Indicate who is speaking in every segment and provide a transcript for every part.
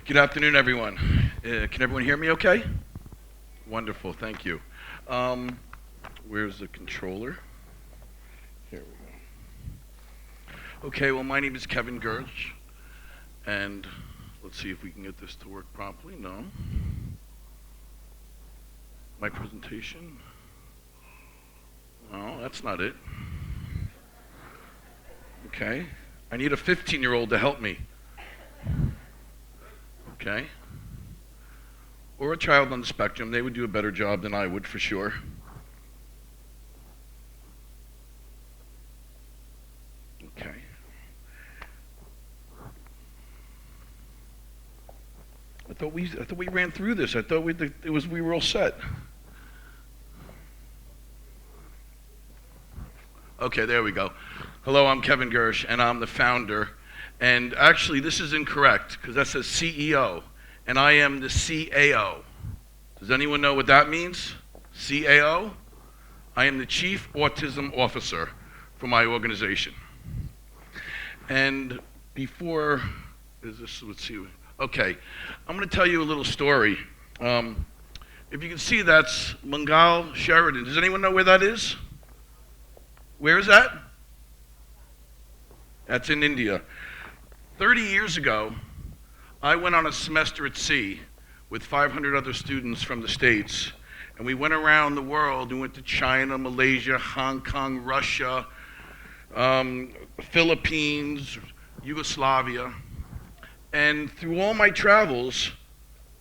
Speaker 1: Good afternoon, everyone. Can everyone hear me okay? Wonderful, thank you. Where's the controller? Here we go. Okay, well, my name is Kevin Gersh, and let's see if we can get this to work properly. No. My presentation? No, that's not it. Okay. I need a 15-year-old to help me. Okay. Or a child on the spectrum. They would do a better job than I would, for sure. Okay. I thought we ran through this. I thought we were all set. Okay, there we go. Hello, I'm Kevin Gersh, and I'm the founder. And actually, this is incorrect, because that says CEO, and I am the CAO. Does anyone know what that means? CAO? I am the Chief Autism Officer for my organization. And before, let's see. Okay, I'm going to tell you a little story. If you can see, that's Mangal Sheridan. Does anyone know where that is? Where is that? That's in India. 30 years ago, I went on a semester at sea with 500 other students from the States, and we went around the world. We went to China, Malaysia, Hong Kong, Russia, Philippines, Yugoslavia. And through all my travels,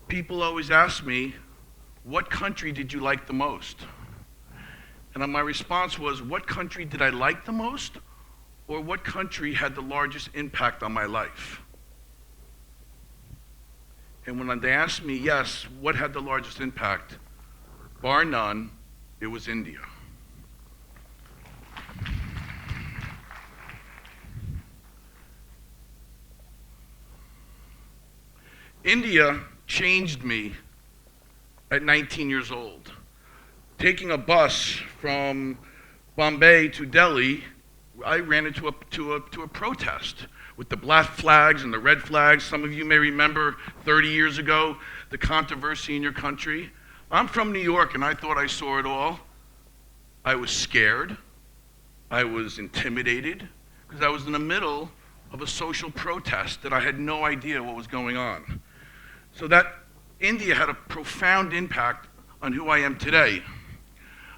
Speaker 1: people always ask me, what country did you like the most? And my response was, what country did I like the most? Or what country had the largest impact on my life? And when they asked me, yes, what had the largest impact? Bar none, it was India. India changed me at 19 years old. Taking a bus from Bombay to Delhi, I ran into a protest with the black flags and the red flags. Some of you may remember 30 years ago, the controversy in your country. I'm from New York, and I thought I saw it all. I was scared. I was intimidated, because I was in the middle of a social protest that I had no idea what was going on. So that India had a profound impact on who I am today.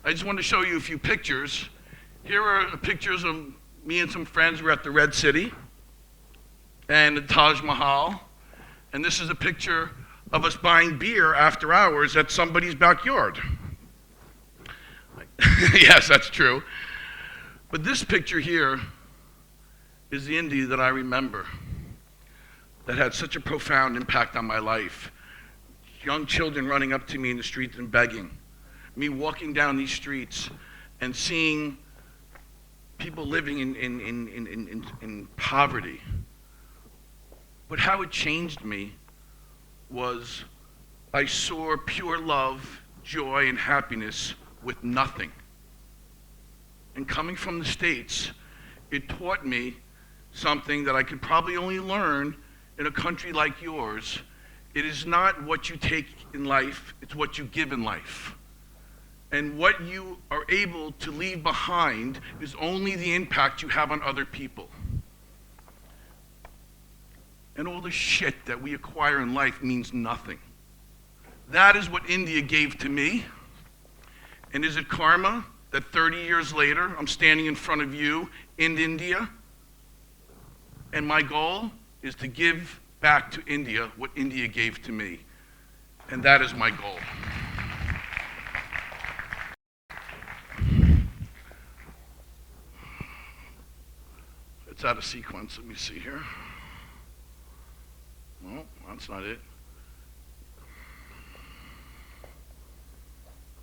Speaker 1: I just wanted to show you a few pictures. Here are pictures of me and some friends. We're at the Red City and the Taj Mahal. And this is a picture of us buying beer after hours at somebody's backyard. Yes, that's true. But this picture here is the India that I remember, that had such a profound impact on my life. Young children running up to me in the streets and begging. Me walking down these streets and seeing people living in poverty. But how it changed me was I saw pure love, joy, and happiness with nothing. And coming from the States, it taught me something that I could probably only learn in a country like yours. It is not what you take in life, it's what you give in life. And what you are able to leave behind is only the impact you have on other people. And all the shit that we acquire in life means nothing. That is what India gave to me. And is it karma that 30 years later, I'm standing in front of you in India, and my goal is to give back to India what India gave to me. And that is my goal. It's out of sequence. Let me see here. No, that's not it.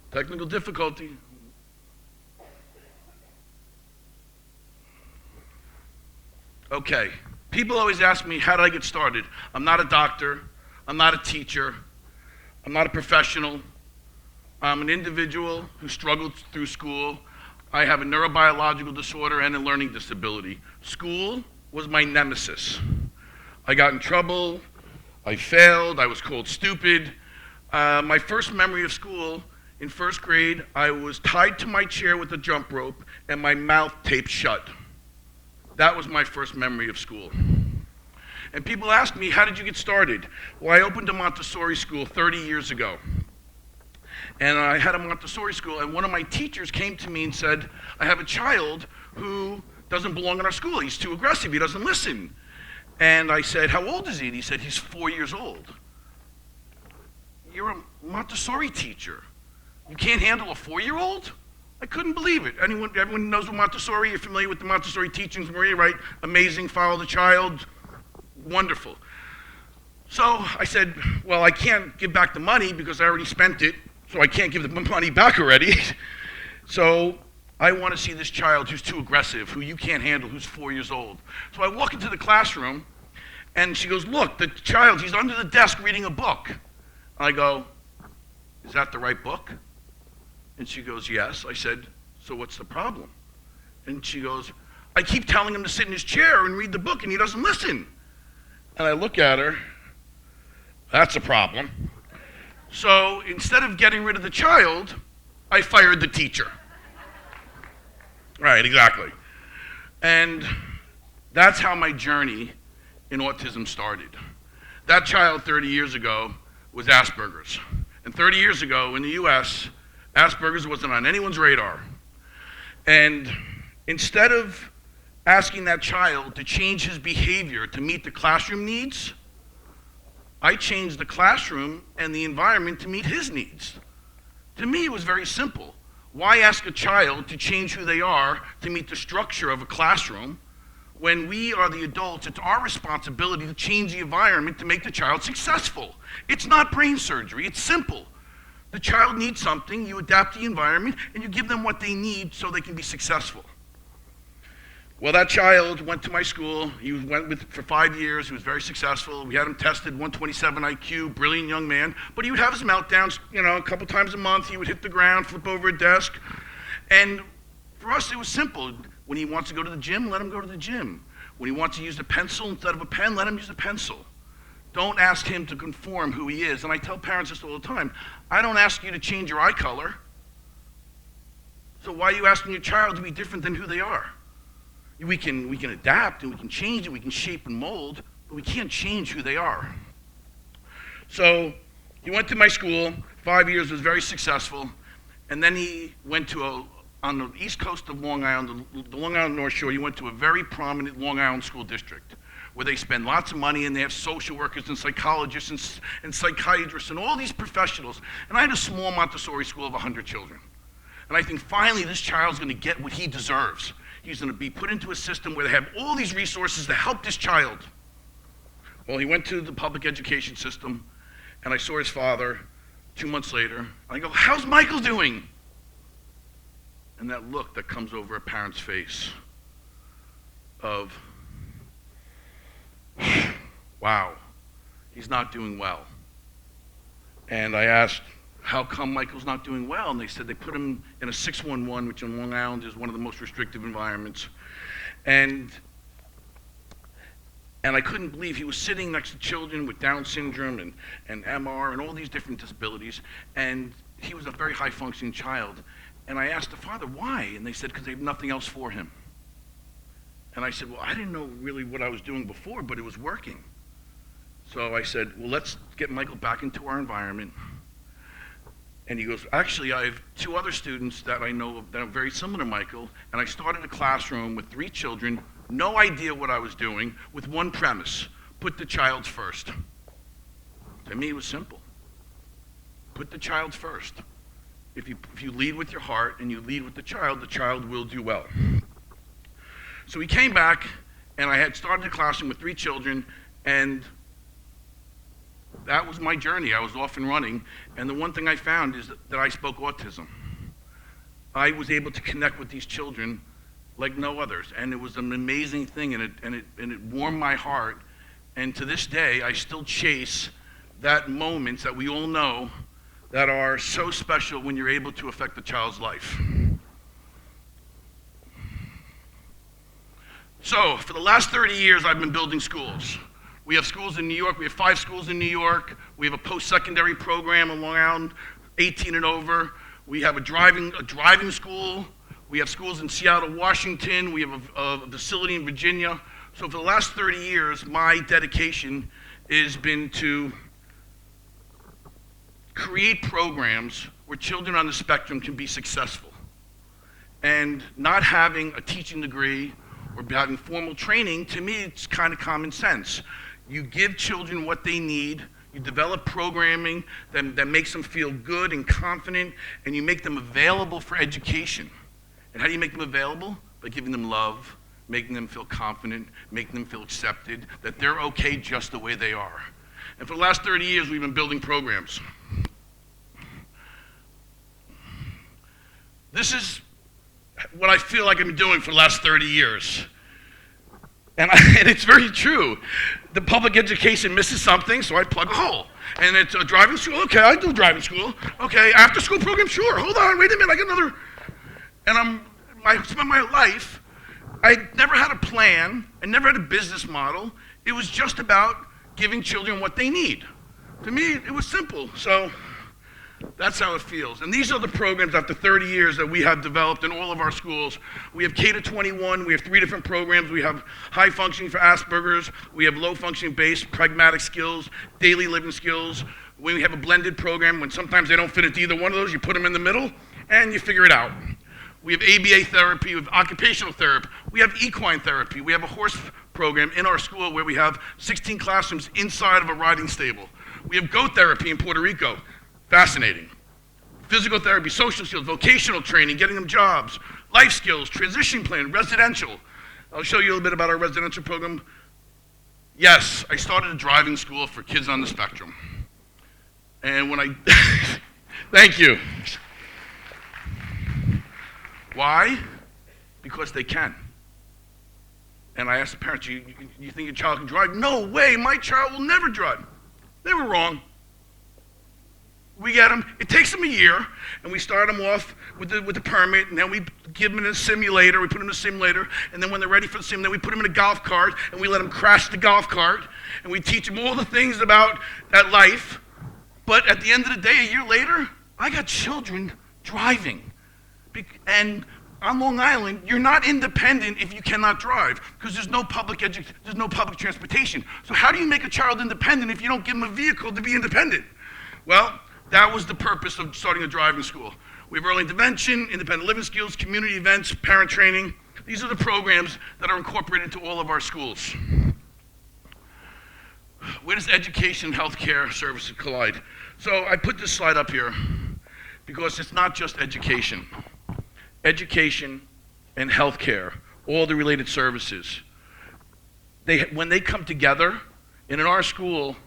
Speaker 1: Technical difficulty. Okay. People always ask me, how did I get started? I'm not a doctor. I'm not a teacher. I'm not a professional. I'm an individual who struggled through school. I have a neurobiological disorder and a learning disability. School was my nemesis. I got in trouble. I failed. I was called stupid. My first memory of school, in first grade, I was tied to my chair with a jump rope and my mouth taped shut. That was my first memory of school. And people ask me, how did you get started? Well, I opened a Montessori school 30 years ago. And I had a Montessori school, and one of my teachers came to me and said, I have a child who doesn't belong in our school. He's too aggressive. He doesn't listen. And I said, how old is he? And he said, he's 4 years old. You're a Montessori teacher. You can't handle a 4-year-old? I couldn't believe it. Everyone knows what Montessori, you're familiar with the Montessori teachings, Maria, right? Amazing, follow the child, wonderful. So I said, well, I can't give back the money because I already spent it, so I can't give the money back already. So I want to see this child who's too aggressive, who you can't handle, who's 4 years old. So I walk into the classroom, and she goes, look, the child, he's under the desk reading a book. I go, is that the right book? And she goes, yes. I said, so what's the problem? And she goes, I keep telling him to sit in his chair and read the book, and he doesn't listen. And I look at her, that's a problem. So instead of getting rid of the child, I fired the teacher. Right, exactly. And that's how my journey in autism started. That child 30 years ago was Asperger's. And 30 years ago in the US, Asperger's wasn't on anyone's radar. And instead of asking that child to change his behavior to meet the classroom needs, I changed the classroom and the environment to meet his needs. To me, it was very simple. Why ask a child to change who they are to meet the structure of a classroom when we are the adults? It's our responsibility to change the environment to make the child successful. It's not brain surgery, it's simple. The child needs something, you adapt the environment, and you give them what they need so they can be successful. Well, that child went to my school. He went with for 5 years. He was very successful. We had him tested, 127 IQ, brilliant young man. But he would have his meltdowns, a couple times a month. He would hit the ground, flip over a desk. And for us, it was simple. When he wants to go to the gym, let him go to the gym. When he wants to use a pencil instead of a pen, let him use a pencil. Don't ask him to conform who he is. And I tell parents this all the time. I don't ask you to change your eye color. So why are you asking your child to be different than who they are? We can adapt and we can change it, we can shape and mold, but we can't change who they are. So he went to my school, 5 years, was very successful, and then he went on the east coast of Long Island, the Long Island North Shore, he went to a very prominent Long Island school district where they spend lots of money and they have social workers and psychologists and psychiatrists and all these professionals. And I had a small Montessori school of 100 children. And I think finally this child's going to get what he deserves. He's going to be put into a system where they have all these resources to help this child. Well, he went to the public education system, and I saw his father 2 months later. And I go, how's Michael doing? And that look that comes over a parent's face of, wow, he's not doing well. And I asked, how come Michael's not doing well? And they said they put him in a 611, which on Long Island is one of the most restrictive environments. And I couldn't believe he was sitting next to children with Down syndrome and MR and all these different disabilities. And he was a very high-functioning child. And I asked the father, why? And they said, because they have nothing else for him. And I said, well, I didn't know really what I was doing before, but it was working. So I said, well, let's get Michael back into our environment. And he goes, actually, I have 2 other students that I know of that are very similar to Michael, and I started a classroom with 3 children, no idea what I was doing, with one premise: put the child first. To me, it was simple. Put the child first. If you lead with your heart and you lead with the child will do well. So he came back, and I had started a classroom with 3 children, and that was my journey. I was off and running, and the one thing I found is that I spoke autism. I was able to connect with these children like no others, and it was an amazing thing, and it warmed my heart. And to this day, I still chase that moments that we all know that are so special when you're able to affect a child's life. So for the last 30 years, I've been building schools. We have schools in New York. We have 5 schools in New York. We have a post-secondary program around 18 and over. We have a driving school. We have schools in Seattle, Washington. We have a facility in Virginia. So for the last 30 years, my dedication has been to create programs where children on the spectrum can be successful. And not having a teaching degree or having formal training, to me, it's kind of common sense. You give children what they need, you develop programming that makes them feel good and confident, and you make them available for education. And how do you make them available? By giving them love, making them feel confident, making them feel accepted, that they're okay just the way they are. And for the last 30 years, we've been building programs. This is what I feel like I've been doing for the last 30 years. And it's very true. The public education misses something, so I plug a hole. And it's a driving school, okay, I do driving school. Okay, after school program, sure, hold on, wait a minute, I got another. And I spent my life, I never had a plan, I never had a business model. It was just about giving children what they need. To me, it was simple, so that's how it feels. And these are the programs after 30 years that we have developed in all of our schools. We have K to 21, we have 3 different programs. We have high functioning for Asperger's, we have low functioning based, pragmatic skills, daily living skills. We have a blended program when sometimes they don't fit into either one of those, you put them in the middle and you figure it out. We have ABA therapy, we have occupational therapy, we have equine therapy, we have a horse program in our school where we have 16 classrooms inside of a riding stable. We have goat therapy in Puerto Rico. Fascinating. Physical therapy, social skills, vocational training, getting them jobs, life skills, transition plan, residential. I'll show you a little bit about our residential program. Yes, I started a driving school for kids on the spectrum. And when I, thank you. Why? Because they can. And I asked the parents, you think your child can drive? No way, my child will never drive. They were wrong. We get them, it takes them a year, and we start them off with the permit, and then we give them in a simulator, we put them in a simulator, and then when they're ready for the sim, then we put them in a golf cart, and we let them crash the golf cart, and we teach them all the things about that life. But at the end of the day, a year later, I got children driving. And on Long Island, you're not independent if you cannot drive, because there's no public transportation. So how do you make a child independent if you don't give them a vehicle to be independent? Well, that was the purpose of starting a driving school. We have early intervention, independent living skills, community events, parent training. These are the programs that are incorporated into all of our schools. Where does education and healthcare services collide? So I put this slide up here because it's not just education. Education and healthcare, all the related services. When they come together, and in our school,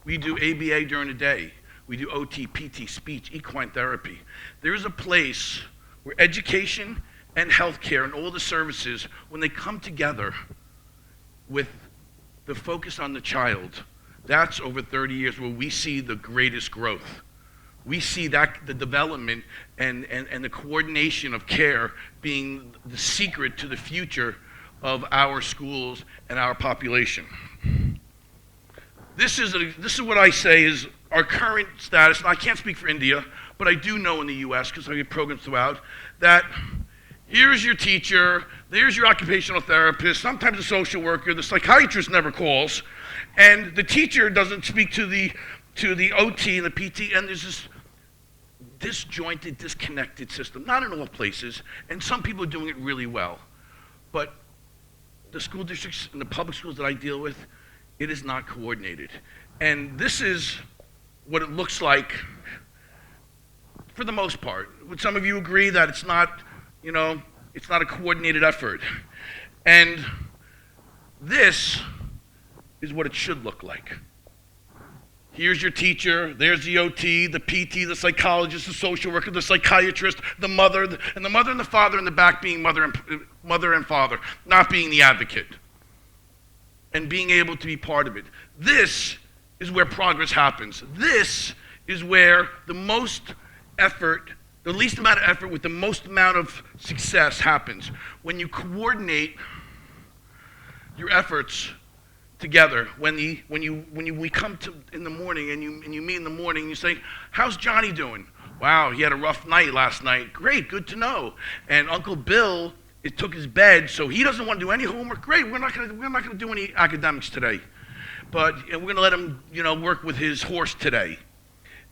Speaker 1: we do ABA during the day. We do OT, PT, speech, equine therapy. There is a place where education and healthcare and all the services, when they come together with the focus on the child, that's over 30 years where we see the greatest growth. We see that the development and the coordination of care being the secret to the future of our schools and our population. This is what I say is our current status, and I can't speak for India, but I do know in the US, because I get programs throughout, that here's your teacher, there's your occupational therapist, sometimes a social worker, the psychiatrist never calls, and the teacher doesn't speak to the OT and the PT, and there's this disjointed, disconnected system, not in all places, and some people are doing it really well, but the school districts and the public schools that I deal with, it is not coordinated. And this is what it looks like for the most part. Would some of you agree that it's not, it's not a coordinated effort? And this is what it should look like. Here's your teacher, there's the OT, the PT, the psychologist, the social worker, the psychiatrist, the mother and the father in the back being mother and father, not being the advocate. And being able to be part of it. This is where progress happens. This is where the most effort, the least amount of effort with the most amount of success happens. When you coordinate your efforts together we come to in the morning and you meet in the morning and you say, "How's Johnny doing?" "Wow, he had a rough night last night." "Great, good to know." "And Uncle Bill took his bed, so he doesn't want to do any homework." "Great, we're not gonna do any academics today, but we're gonna let him work with his horse today."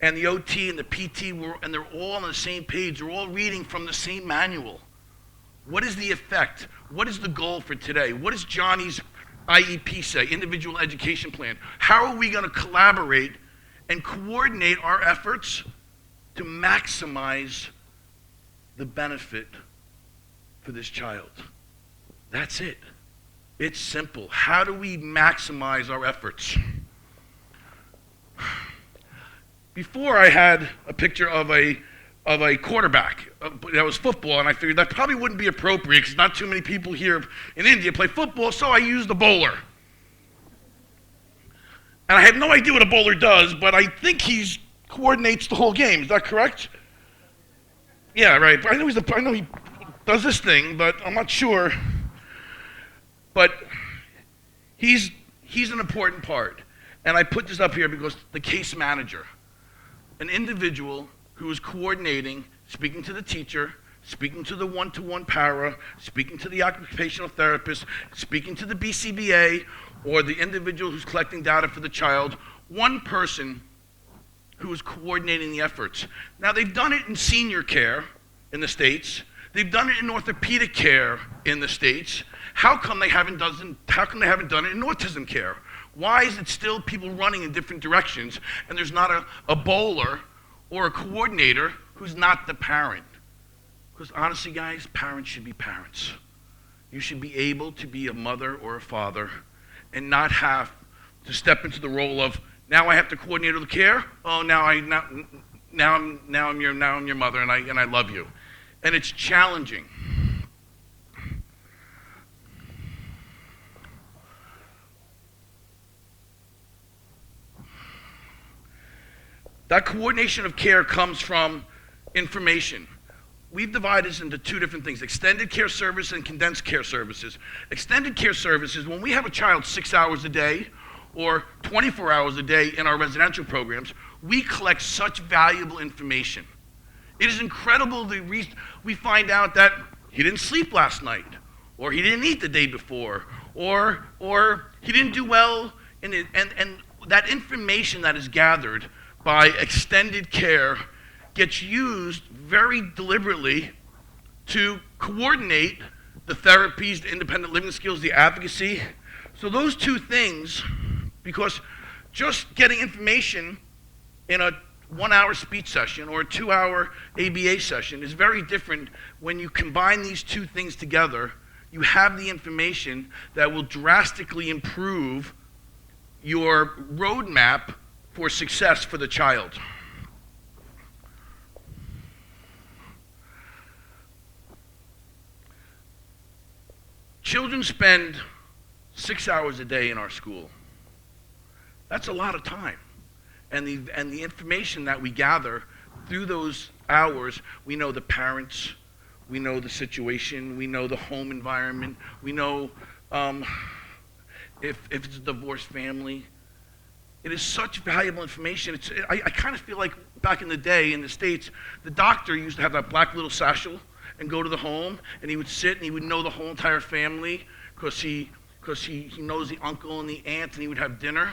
Speaker 1: And the OT and the PT and they're all on the same page. They're all reading from the same manual. What is the effect? What is the goal for today? What does Johnny's IEP say, individual education plan? How are we going to collaborate and coordinate our efforts to maximize the benefit for this child? That's it. It's simple. How do we maximize our efforts? Before, I had a picture of a quarterback. That was football, and I figured that probably wouldn't be appropriate because not too many people here in India play football, so I used a bowler. And I have no idea what a bowler does, but I think he coordinates the whole game. Is that correct? Yeah, right. I know he does this thing, but I'm not sure. But he's an important part. And I put this up here because the case manager, an individual who is coordinating, speaking to the teacher, speaking to the one-to-one para, speaking to the occupational therapist, speaking to the BCBA, or the individual who's collecting data for the child, one person who is coordinating the efforts. Now, they've done it in senior care in the States. They've done it in orthopedic care in the States. How come they haven't done it in autism care? Why is it still people running in different directions, and there's not a bowler or a coordinator who's not the parent? Because honestly, guys, parents should be parents. You should be able to be a mother or a father and not have to step into the role of, now I have to coordinate all the care. Oh, now I'm your mother, and I love you. And it's challenging. That coordination of care comes from information. We've divided this into two different things: extended care service and condensed care services. Extended care services, when we have a child 6 hours a day or 24 hours a day in our residential programs, we collect such valuable information. It is incredible we find out that he didn't sleep last night, or he didn't eat the day before, or he didn't do well, and that information that is gathered by extended care gets used very deliberately to coordinate the therapies, the independent living skills, the advocacy. So those two things, because just getting information in a 1-hour speech session or a 2-hour ABA session is very different. When you combine these two things together, you have the information that will drastically improve your roadmap for success for the child. Children spend 6 hours a day in our school. That's a lot of time. And the information that we gather through those hours, we know the parents, we know the situation, we know the home environment, we know if it's a divorced family. It is such valuable information. I kind of feel like back in the day in the States, the doctor used to have that black little satchel and go to the home, and he would sit and he would know the whole entire family because he knows the uncle and the aunt, and he would have dinner.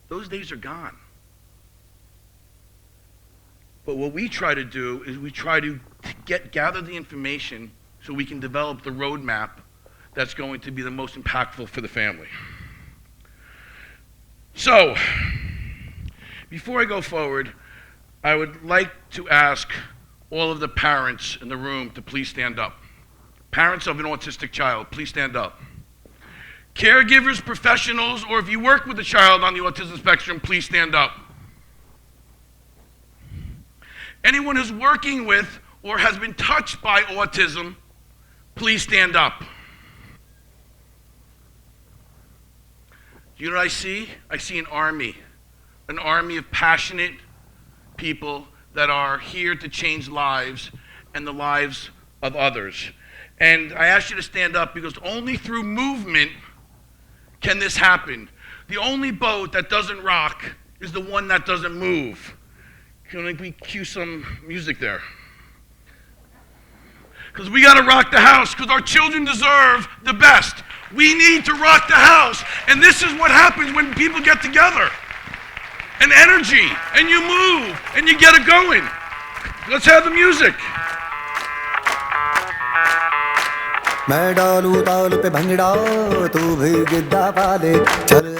Speaker 1: Those days are gone. But what we try to do is we try to gather the information so we can develop the roadmap that's going to be the most impactful for the family. So, before I go forward, I would like to ask all of the parents in the room to please stand up. Parents of an autistic child, please stand up. Caregivers, professionals, or if you work with a child on the autism spectrum, please stand up. Anyone who's working with or has been touched by autism, please stand up. You know what I see? I see an army of passionate people that are here to change lives and the lives of others. And I ask you to stand up because only through movement can this happen. The only boat that doesn't rock is the one that doesn't move. Can we cue some music there? Because we got to rock the house, because our children deserve the best. We need to rock the house. And this is what happens when people get together. And energy, and you move, and you get it going. Let's have the music.
Speaker 2: मैं डालूं ताल पे भंगड़ा तू भी गिद्दा पाले चले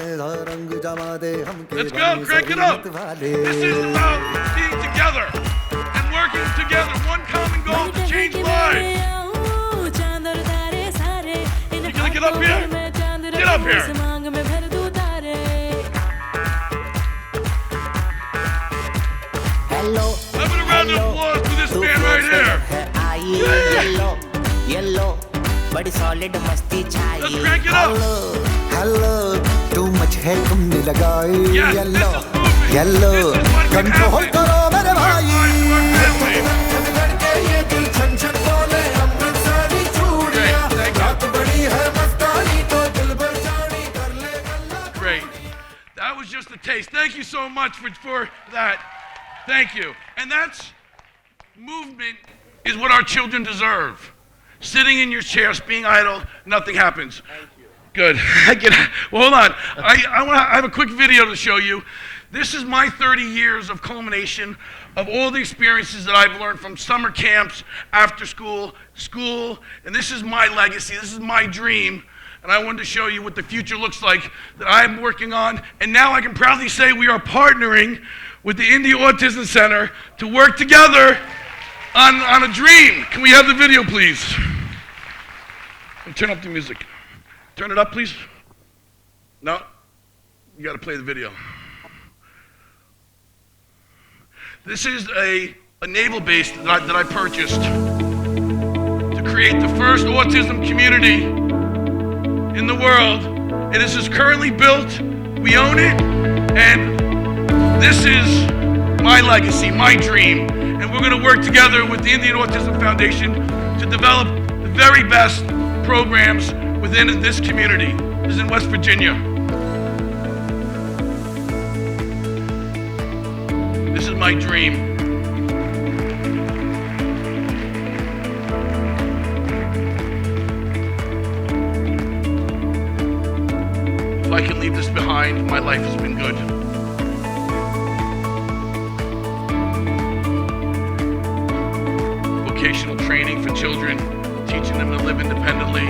Speaker 2: रंग जमा दे हम के
Speaker 1: Let's go, crank it up. This is about being together and working together. One common goal to change lives. You gonna get up here? Get up here.
Speaker 2: Hello,
Speaker 1: Have a round of applause for this man right here.
Speaker 2: yellow बड़ी solid मस्ती छाई
Speaker 1: Let's crank it up.
Speaker 2: hello too much है तुमने लगाई
Speaker 1: Yes,
Speaker 2: yellow
Speaker 1: this is moving.
Speaker 2: yellow
Speaker 1: This is what can
Speaker 2: control
Speaker 1: happen.
Speaker 2: करो मेरे भाई
Speaker 1: Great. That was just a taste. Thank you so much for that. Thank you. And that's movement is what our children deserve. Sitting in your chairs, being idle, nothing happens. Thank you. Good. Well, hold on. I have a quick video to show you. This is my 30 years of culmination of all the experiences that I've learned from summer camps, after school, and this is my legacy. This is my dream. And I wanted to show you what the future looks like that I'm working on. And now I can proudly say we are partnering with the India Autism Center to work together on a dream. Can we have the video, please? And turn up the music. Turn it up, please. No? You got to play the video. This is a naval base that I purchased to create the first autism community in the world. It is currently built. We own it. And this is my legacy, my dream. And we're going to work together with the Indian Autism Foundation to develop the very best programs within this community. This is in West Virginia. This is my dream. If I can leave this behind, my life has been good. Vocational training for children, teaching them to live independently,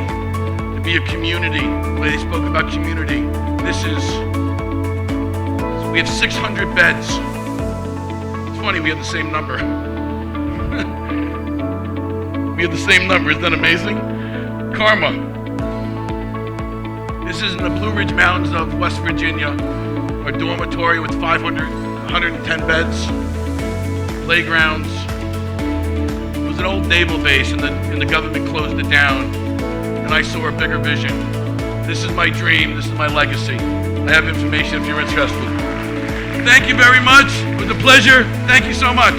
Speaker 1: to be a community. The way they spoke about community. We have 600 beds. It's funny, we have the same number. We have the same number, isn't that amazing? Karma. This is in the Blue Ridge Mountains of West Virginia. Our dormitory with 110 beds, playgrounds. It was an old naval base and the government closed it down. And I saw a bigger vision. This is my dream, this is my legacy. I have information if you're interested. Thank you very much. It was a pleasure. Thank you so much.